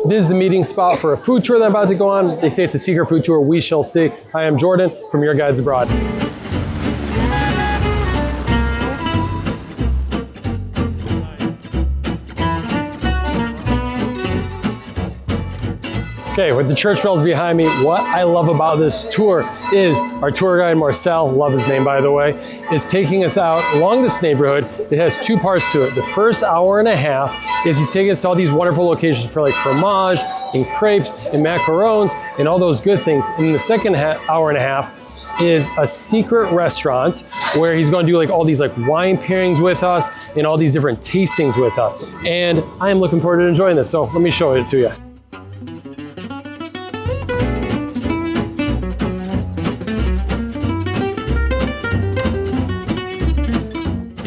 This is the meeting spot for a food tour that I'm about to go on. They say it's a secret food tour. We shall see. Hi, I'm Jordan from Your Guides Abroad. Okay, with the church bells behind me, what I love about this tour is our tour guide, Marcel, love his name by the way, is taking us out along this neighborhood. It has two parts to it. The first hour and a half is he's taking us to all these wonderful locations for like fromage and crepes and macarons and all those good things. And the second hour and a half is a secret restaurant where he's going to do like all these like wine pairings with us and all these different tastings with us. And I am looking forward to enjoying this. So let me show it to you.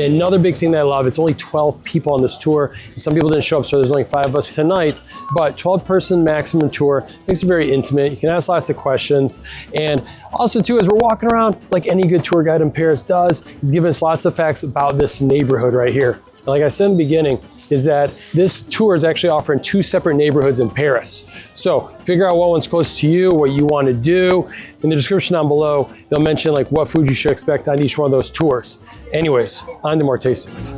Another big thing that I love, it's only 12 people on this tour. And some people didn't show up, so there's only 5 of us tonight, but 12-person maximum tour makes it very intimate. You can ask lots of questions. And also too, as we're walking around, like any good tour guide in Paris does, he's giving us lots of facts about this neighborhood right here. And like I said in the beginning, is that this tour is actually offering 2 separate neighborhoods in Paris. So figure out what one's close to you, what you want to do. In the description down below, they'll mention like what food you should expect on each one of those tours. Anyways, on to more tastings.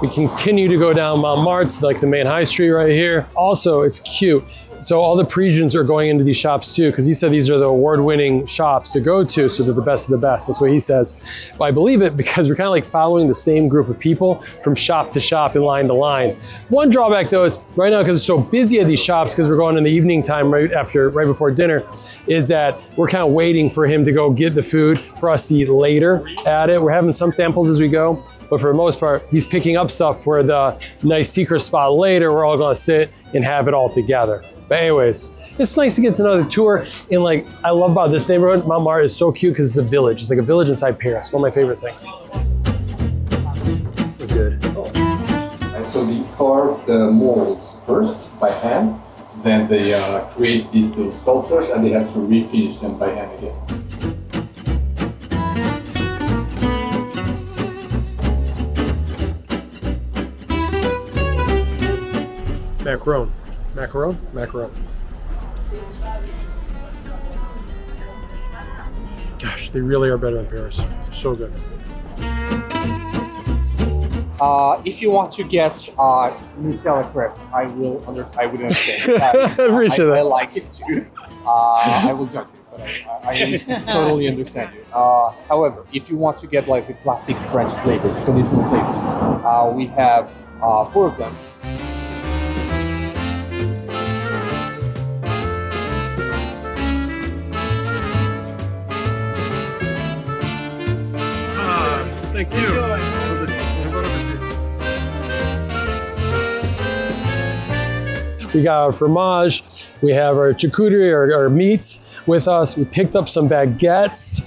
We continue to go down Montmartre, like the main high street right here. Also, it's cute. So all the Parisians are going into these shops too, because he said these are the award-winning shops to go to, so they're the best of the best. That's what he says. Well, I believe it because we're kind of like following the same group of people from shop to shop and line to line. One drawback though is right now, because it's so busy at these shops, because we're going in the evening time right before dinner, is that we're kind of waiting for him to go get the food for us to eat later at it. We're having some samples as we go, but for the most part, he's picking up stuff for the nice secret spot later. We're all gonna sit and have it all together. But anyways, it's nice to get to know the tour. And like, I love about this neighborhood, Montmartre is so cute because it's a village. It's like a village inside Paris. One of my favorite things. We're good. And so they carve the molds first by hand, then they create these little sculptures and they have to refinish them by hand again. Macaron. Macaron? Macaron. Gosh, they really are better in Paris. So good. If you want to get Nutella crepe, I would understand. I like it too. I will judge it, but I totally understand you. However, if you want to get like the classic French flavors, traditional flavors, we have 4 of them. Thank you. We got our fromage, we have our charcuterie, our meats with us. We picked up some baguettes.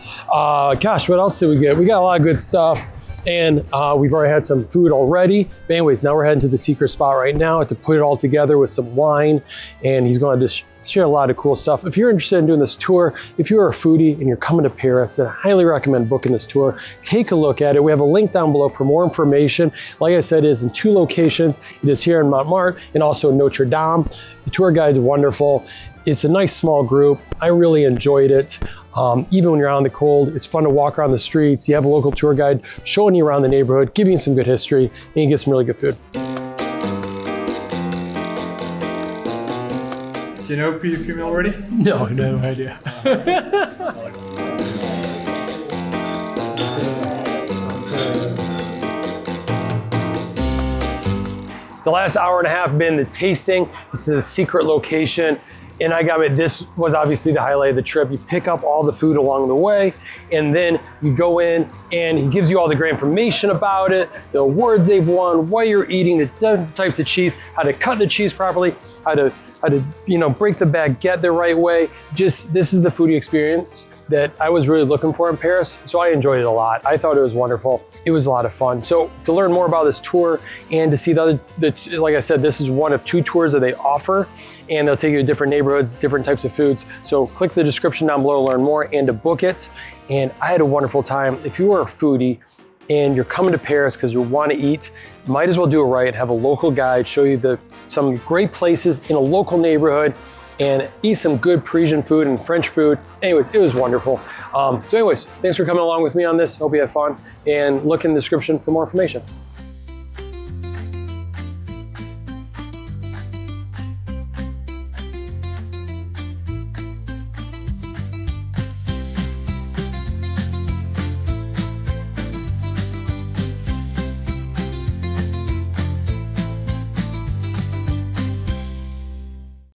Gosh, what else did we get? We got a lot of good stuff. And we've already had some food already. But anyways, now we're heading to the secret spot right now to put it all together with some wine. And he's going to share a lot of cool stuff. If you're interested in doing this tour, if you're a foodie and you're coming to Paris, then I highly recommend booking this tour. Take a look at it. We have a link down below for more information. Like I said, it is in 2 locations. It is here in Montmartre and also in Notre Dame. The tour guide is wonderful. It's a nice small group. I really enjoyed it. Even when you're out in the cold, it's fun to walk around the streets. You have a local tour guide showing you around the neighborhood, giving you some good history, and you get some really good food. Do you know Peter Fume already? No, no idea. The last hour and a half been the tasting. This is a secret location. And I got it, this was obviously the highlight of the trip. You pick up all the food along the way, and then you go in and he gives you all the great information about it, the awards they've won, what you're eating, the different types of cheese, how to cut the cheese properly, how to break the baguette the right way. Just, this is the foodie experience that I was really looking for in Paris. So I enjoyed it a lot. I thought it was wonderful. It was a lot of fun. So to learn more about this tour and to see like I said, this is one of 2 tours that they offer, and they'll take you to different neighborhoods, different types of foods. So click the description down below to learn more and to book it. And I had a wonderful time. If you are a foodie, and you're coming to Paris because you want to eat, might as well do it right. Have a local guide show you some great places in a local neighborhood and eat some good Parisian food and French food. Anyways, it was wonderful. So anyways, thanks for coming along with me on this. Hope you had fun, and look in the description for more information.